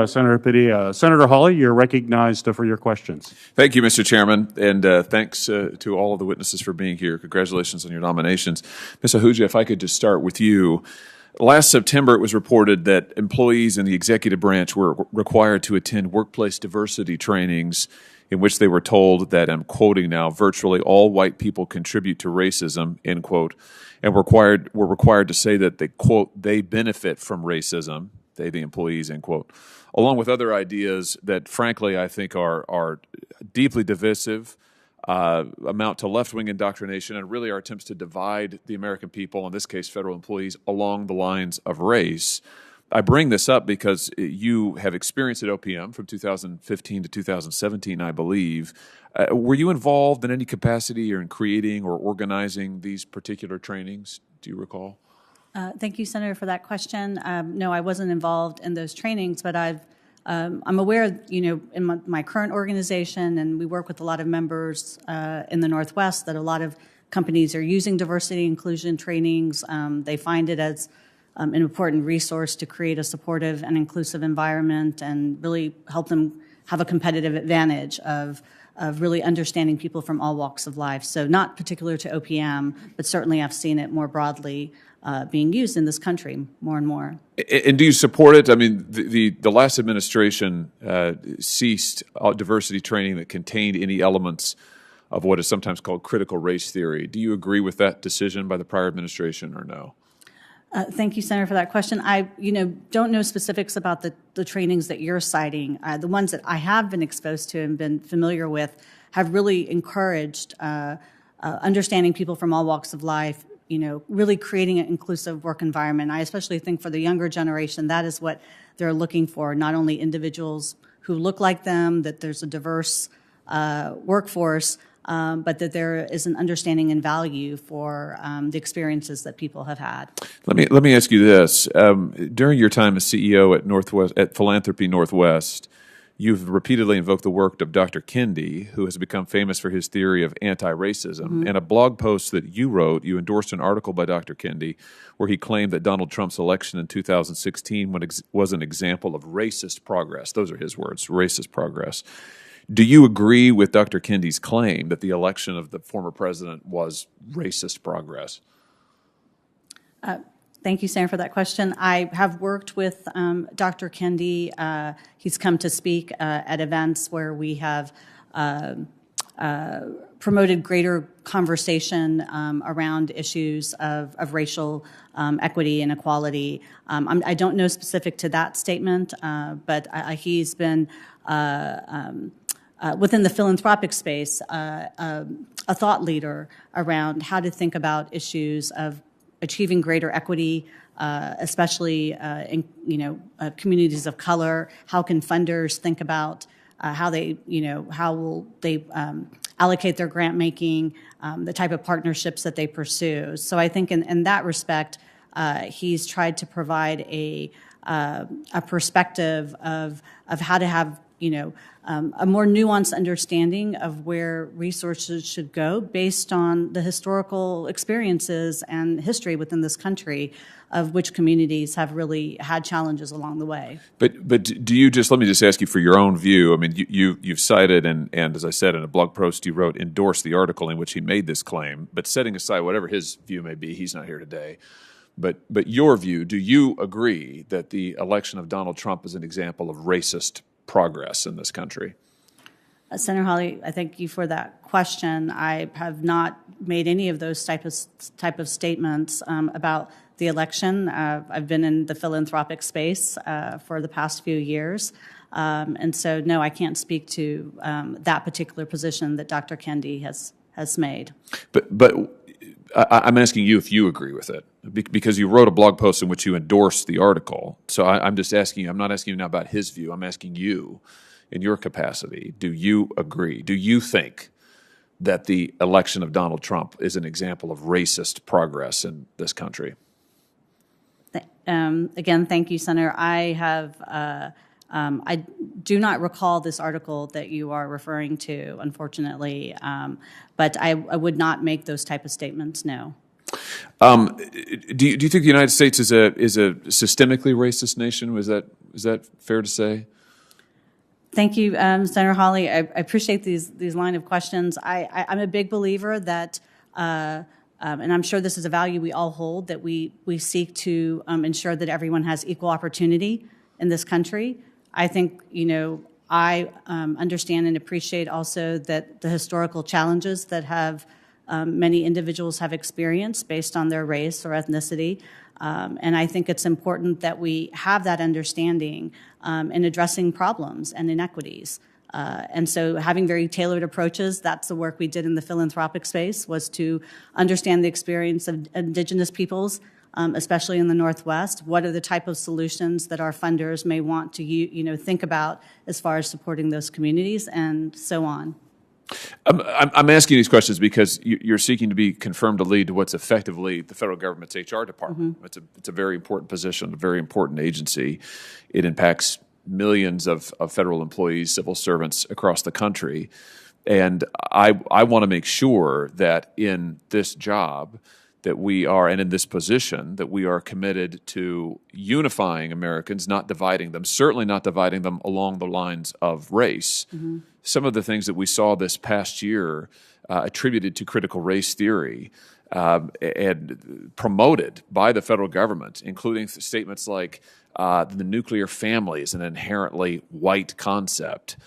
Senator Hawley, you're recognized for your questions. Thank you, Mr. Chairman, and thanks to all of the witnesses for being here. Congratulations on your nominations. Ms. Ahuja, if I could just start with you. Last September, it was reported that employees in the executive branch were required to attend workplace diversity trainings in which they were told that, I'm quoting now, virtually all white people contribute to racism, end quote, and were required to say that they, quote, they benefit from racism, they, the employees, end quote, along with other ideas that, frankly, I think are deeply divisive, amount to left-wing indoctrination, and really are attempts to divide the American people, in this case federal employees, along the lines of race. I bring this up because you have experience at OPM from 2015 to 2017, I believe. Were you involved in any capacity or in creating or organizing these particular trainings? Do you recall? Thank you, Senator, for that question. No, I wasn't involved in those trainings, but I'm aware, in my current organization, and we work with a lot of members in the Northwest, that a lot of companies are using diversity inclusion trainings. They find it as an important resource to create a supportive and inclusive environment and really help them have a competitive advantage of really understanding people from all walks of life. So not particular to OPM, but certainly I've seen it more broadly being used in this country more and more. And do you support it? I mean, the last administration ceased diversity training that contained any elements of what is sometimes called critical race theory. Do you agree with that decision by the prior administration or no? Thank you, Senator, for that question. I, don't know specifics about the trainings that you're citing. The ones that I have been exposed to and been familiar with have really encouraged understanding people from all walks of life, really creating an inclusive work environment. I especially think for the younger generation, that is what they're looking for, not only individuals who look like them, that there's a diverse workforce, but that there is an understanding and value for the experiences that people have had. Let me ask you this: during your time as CEO at Philanthropy Northwest, you've repeatedly invoked the work of Dr. Kendi, who has become famous for his theory of anti-racism. Mm-hmm. In a blog post that you wrote, you endorsed an article by Dr. Kendi where he claimed that Donald Trump's election in 2016 was an example of racist progress. Those are his words, racist progress. Do you agree with Dr. Kendi's claim that the election of the former president was racist progress? Thank you, Senator, for that question. I have worked with Dr. Kendi. He's come to speak at events where we have promoted greater conversation around issues of racial equity and equality. I don't know specific to that statement, but he's been within the philanthropic space, a thought leader around how to think about issues of achieving greater equity, especially in communities of color. How can funders think about how will they allocate their grant making, the type of partnerships that they pursue? So I think in that respect, he's tried to provide a perspective of how to have a more nuanced understanding of where resources should go based on the historical experiences and history within this country of which communities have really had challenges along the way. But do you let me just ask you for your own view. I mean, you've cited and as I said in a blog post you wrote, endorsed the article in which he made this claim, but setting aside whatever his view may be, he's not here today. But your view, do you agree that the election of Donald Trump is an example of racist progress in this country? Senator Hawley, I thank you for that question. I have not made any of those type of statements about the election. I've been in the philanthropic space for the past few years, and so no, I can't speak to that particular position that Dr. Kendi has made. But I'm asking you if you agree with it, because you wrote a blog post in which you endorsed the article. So I'm just asking you, I'm not asking you now about his view, I'm asking you, in your capacity, do you agree? Do you think that the election of Donald Trump is an example of racist progress in this country? Again, thank you, Senator. I do not recall this article that you are referring to, unfortunately, but I would not make those type of statements, no. Do you think the United States is a systemically racist nation? Is that fair to say? Thank you, Senator Hawley. I appreciate these line of questions. I'm a big believer that, and I'm sure this is a value we all hold, that we seek to ensure that everyone has equal opportunity in this country. I think, I understand and appreciate also that the historical challenges that have many individuals have experienced based on their race or ethnicity. And I think it's important that we have that understanding in addressing problems and inequities. And so having very tailored approaches, that's the work we did in the philanthropic space, was to understand the experience of indigenous peoples, especially in the Northwest. What are the type of solutions that our funders may want to think about as far as supporting those communities, and so on. I'm asking these questions because you're seeking to be confirmed to lead to what's effectively the federal government's HR department. Mm-hmm. It's a very important position, a very important agency. It impacts millions of federal employees, civil servants across the country. And I want to make sure that in this job that we are, and in this position, that we are committed to unifying Americans, not dividing them, certainly not dividing them along the lines of race. Mm-hmm. Some of the things that we saw this past year attributed to critical race theory and promoted by the federal government, including statements like the nuclear family is an inherently white concept,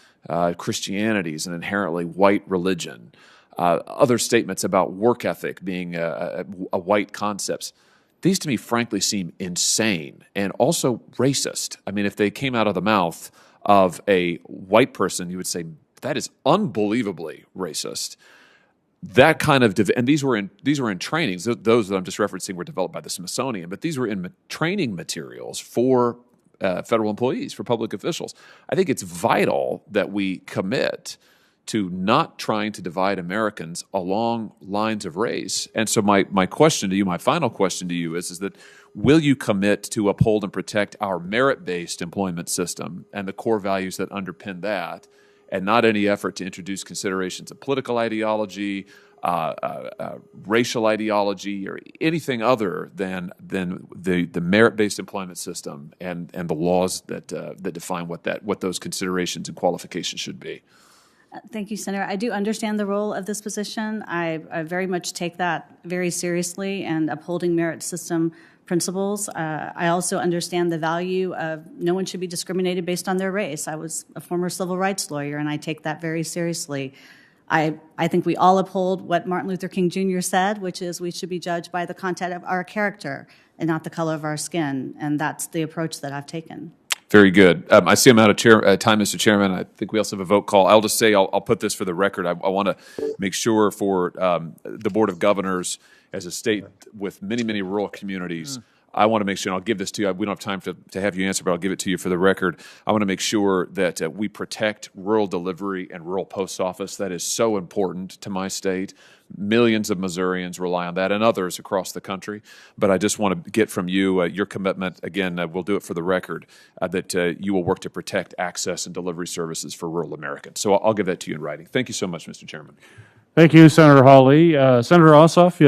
Christianity is an inherently white religion, other statements about work ethic being a white concept. These, to me, frankly, seem insane and also racist. I mean, if they came out of the mouth of a white person, you would say, that is unbelievably racist. That kind of, and these were in trainings. Those that I'm just referencing were developed by the Smithsonian, but these were in training materials for federal employees, for public officials. I think it's vital that we commit to not trying to divide Americans along lines of race. And so my question to you, my final question to you is that will you commit to uphold and protect our merit-based employment system and the core values that underpin that, and not any effort to introduce considerations of political ideology, racial ideology, or anything other than the merit-based employment system and the laws that define what those considerations and qualifications should be? Thank you, Senator. I do understand the role of this position. I very much take that very seriously, and upholding merit system principles. I also understand the value of no one should be discriminated based on their race. I was a former civil rights lawyer, and I take that very seriously. I think we all uphold what Martin Luther King Jr. said, which is we should be judged by the content of our character and not the color of our skin, and that's the approach that I've taken. Very good. I see I'm out of time, Mr. Chairman. I think we also have a vote call. I'll just say, I'll put this for the record. I want to make sure for the Board of Governors, as a state with many, many rural communities, I want to make sure, and I'll give this to you. We don't have time to have you answer, but I'll give it to you for the record. I want to make sure that we protect rural delivery and rural post office. That is so important to my state. Millions of Missourians rely on that, and others across the country. But I just want to get from you your commitment, again, we'll do it for the record, that you will work to protect access and delivery services for rural Americans. So I'll give that to you in writing. Thank you so much, Mr. Chairman. Thank you, Senator Hawley. Senator Ossoff,